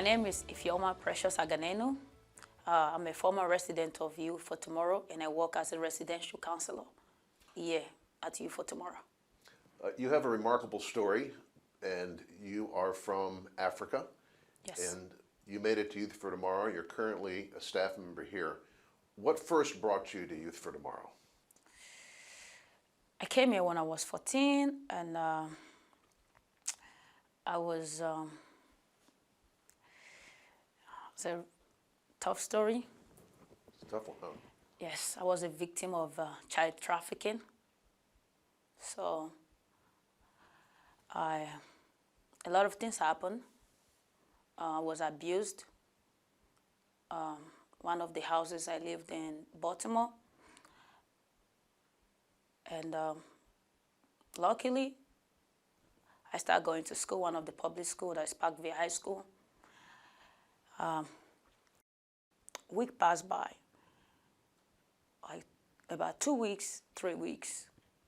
My name is Ifioma Precious Aganenu. I'm a former resident of Youth for Tomorrow, and I work as a residential counselor here at Youth for Tomorrow. You have a remarkable story, and you are from Africa. Yes. And you made it to Youth for Tomorrow. You're currently a staff member here. What first brought you to Youth for Tomorrow? I came here when I was 14, and I was, it's a tough story. It's a tough one, huh? Yes, I was a victim of child trafficking. So a lot of things happened. I was abused. One of the houses I lived in Baltimore. And luckily, I started going to school, one of the public schools, that's Parkview High School. Week passed by, like about 2 weeks, 3 weeks.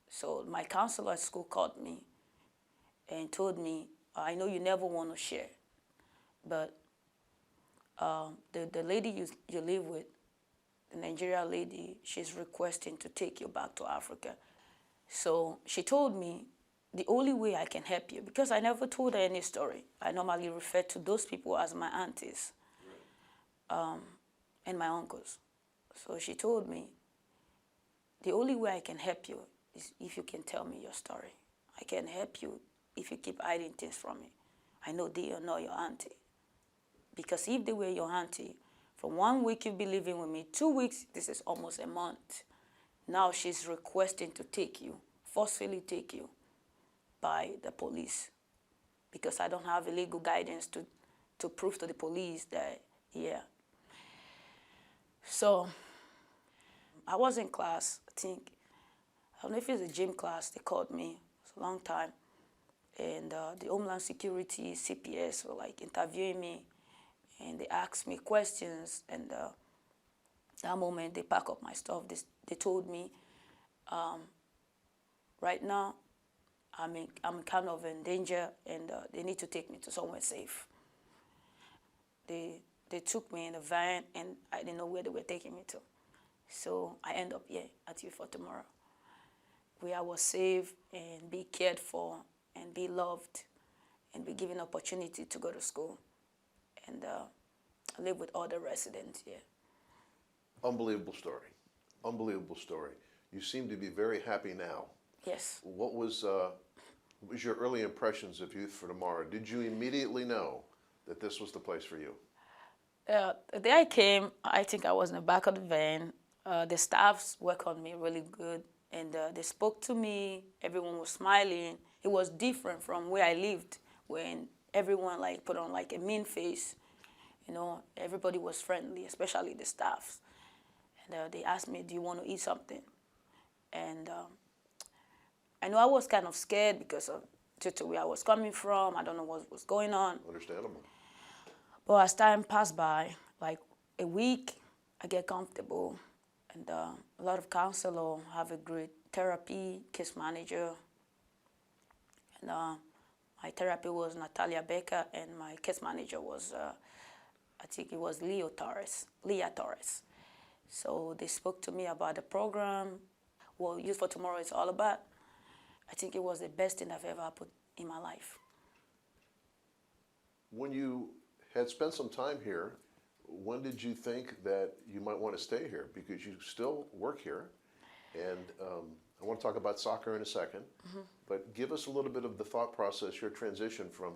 So my counselor at school called me and told me, I know you never want to share, but the lady you live with, the Nigerian lady, she's requesting to take you back to Africa. So she told me the only way I can help you, because I never told her any story. I normally refer to those people as my aunties and my uncles. So she told me, the only way I can help you is if you can tell me your story. I can help you if you keep hiding things from me. I know they are not your auntie. Because if they were your auntie, from 1 week you'll be living with me, 2 weeks, this is almost a month. Now she's requesting to take you, forcefully take you by the police, because I don't have a legal guidance to prove to the police that, yeah. So I was in class, I don't know if it's a gym class, they called me, it's a long time. And the Homeland Security, CPS were like interviewing me, and they asked me questions, and that moment they pack up my stuff. They told me, right now I'm kind of in danger, and they need to take me to somewhere safe. They took me in a van, and I didn't know where they were taking me to. So I end up here at Youth for Tomorrow, where I was safe and be cared for and be loved and be given opportunity to go to school and live with other residents here. Unbelievable story. Unbelievable story. You seem to be very happy now. Yes. What was your early impressions of Youth for Tomorrow? Did you immediately know that this was the place for you? The day I came, I think I was in the back of the van. The staffs welcomed me really good, and they spoke to me. Everyone was smiling. It was different from where I lived, when everyone like put on like a mean face. You know, everybody was friendly, especially the staffs. And they asked me, do you want to eat something? And I know I was kind of scared because of due to where I was coming from. I don't know what was going on. Understandable. But as time passed by, like a week, I get comfortable. And a lot of counselors have a great therapy, case manager. And my therapy was Natalia Baker, and my case manager was, I think it was Leah Torres. So they spoke to me about the program, what Youth for Tomorrow is all about. I think it was the best thing I've ever put in my life. When you had spent some time here, when did you think that you might want to stay here? Because you still work here, and I want to talk about soccer in a second, but give us a little bit of the thought process, your transition from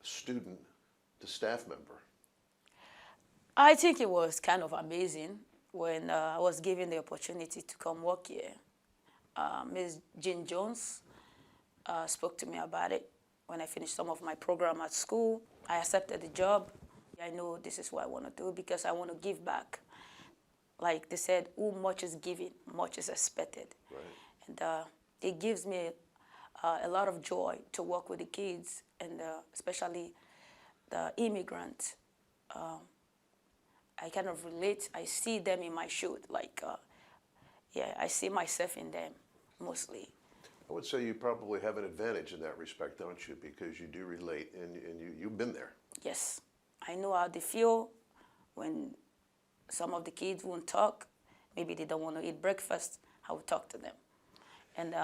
student to staff member. I think it was kind of amazing when I was given the opportunity to come work here. Ms. Jean Jones spoke to me about it when I finished some of my program at school. I accepted the job. I know this is what I want to do because I want to give back. Like they said, who much is given, much is expected. Right. And it gives me a lot of joy to work with the kids, and especially the immigrants. I kind of relate. I see them in my shoes. Like, yeah, I see myself in them mostly. I would say you probably have an advantage in that respect, don't you? Because you do relate, and you've been there. Yes. I know how they feel when some of the kids won't talk. Maybe they don't want to eat breakfast. I will talk to them. And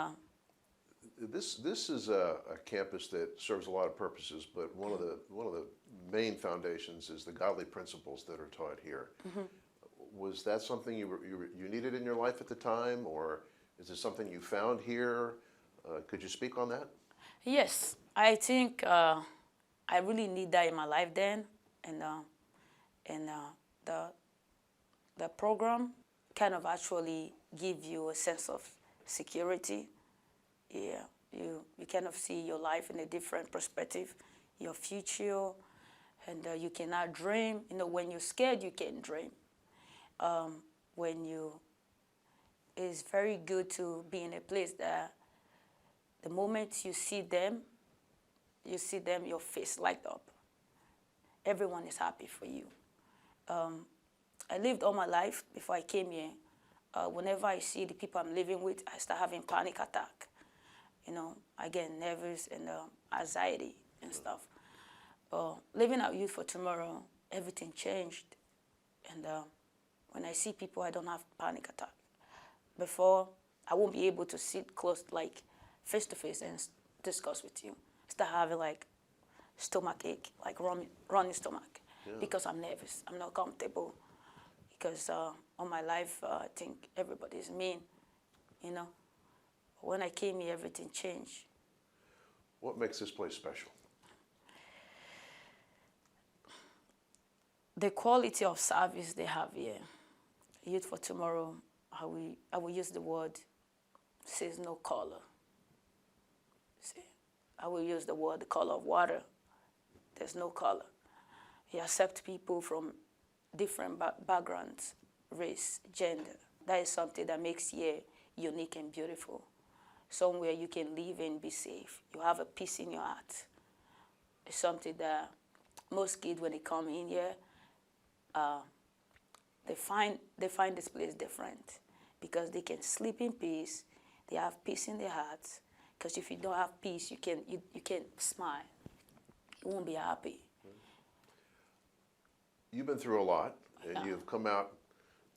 This is a campus that serves a lot of purposes, but one of the main foundations is the godly principles that are taught here. Was that something you needed in your life at the time, or is it something you found here? Could you speak on that? yes, I think I really need that in my life then, and the program kind of actually give you a sense of security. Yeah, you kind of see your life in a different perspective, your future, and you cannot dream. You know, when you're scared, you can't dream. When you, it's very good to be in a place that the moment you see them, your face light up. Everyone is happy for you. I lived all my life before I came here. Whenever I see the people I'm living with, I start having panic attack. You know, I get nervous and anxiety and stuff. Living at Youth for Tomorrow, everything changed. And when I see people, I don't have panic attack. Before, I won't be able to sit close, like face to face and discuss with you. Start having like stomach ache, like running stomach, because I'm nervous. I'm not comfortable. Because all my life, I think everybody's mean, you know. When I came here, everything changed. What makes this place special? The quality of service they have here. Youth for Tomorrow, I will use the word, says no color. See, I will use the word, the color of water. There's no color. He accepts people from different backgrounds, race, gender. That is something that makes here unique and beautiful. Somewhere you can live and be safe. You have a peace in your heart. It's something that most kids, when they come in here, they find this place different because they can sleep in peace. They have peace in their hearts. Because if you don't have peace, you can't smile. You won't be happy. You've been through a lot, and you've come out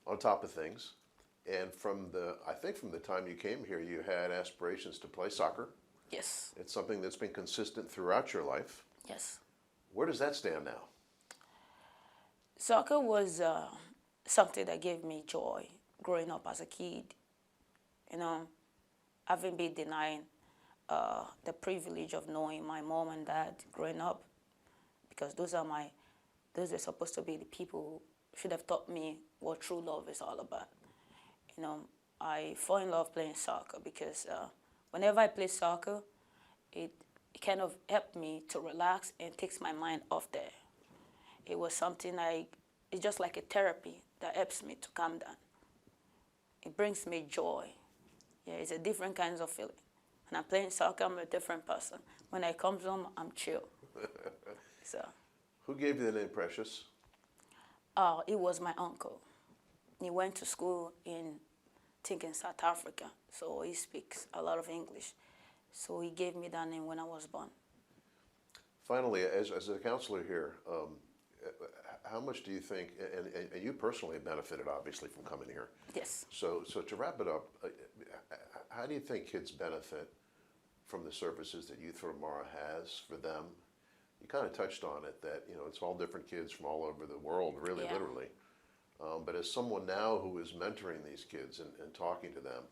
on top of things. And I think from the time you came here, you had aspirations to play soccer. Yes. It's something that's been consistent throughout your life. Yes. Where does that stand now? Soccer was something that gave me joy growing up as a kid. You know, I haven't been denying the privilege of knowing my mom and dad growing up, because those are supposed to be the people who should have taught me what true love is all about. You know, I fall in love playing soccer because whenever I play soccer, it kind of helped me to relax and takes my mind off there. It was something it's just like a therapy that helps me to calm down. It brings me joy. Yeah, it's a different kind of feeling. When I'm playing soccer, I'm a different person. When I come home, I'm chill. So. Who gave you the name Precious? It was my uncle. He went to school in South Africa, so he speaks a lot of English. So he gave me that name when I was born. Finally, as a counselor here, how much do you think, and you personally benefited obviously from coming here. Yes. So to wrap it up, how do you think kids benefit from the services that Youth for Tomorrow has for them? You kind of touched on it, that it's all different kids from all over the world, really, literally. But as someone now who is mentoring these kids and talking to them,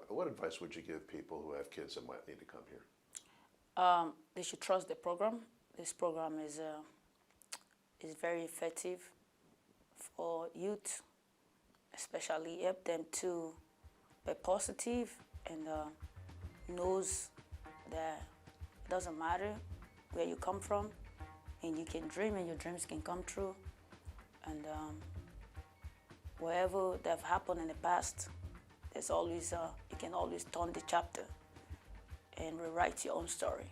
what advice would you give people who have kids that might need to come here? They should trust the program. This program is very effective for youth, especially help them to be positive and knows that it doesn't matter where you come from, and you can dream and your dreams can come true. And whatever that have happened in the past, there's always you can always turn the chapter and rewrite your own story.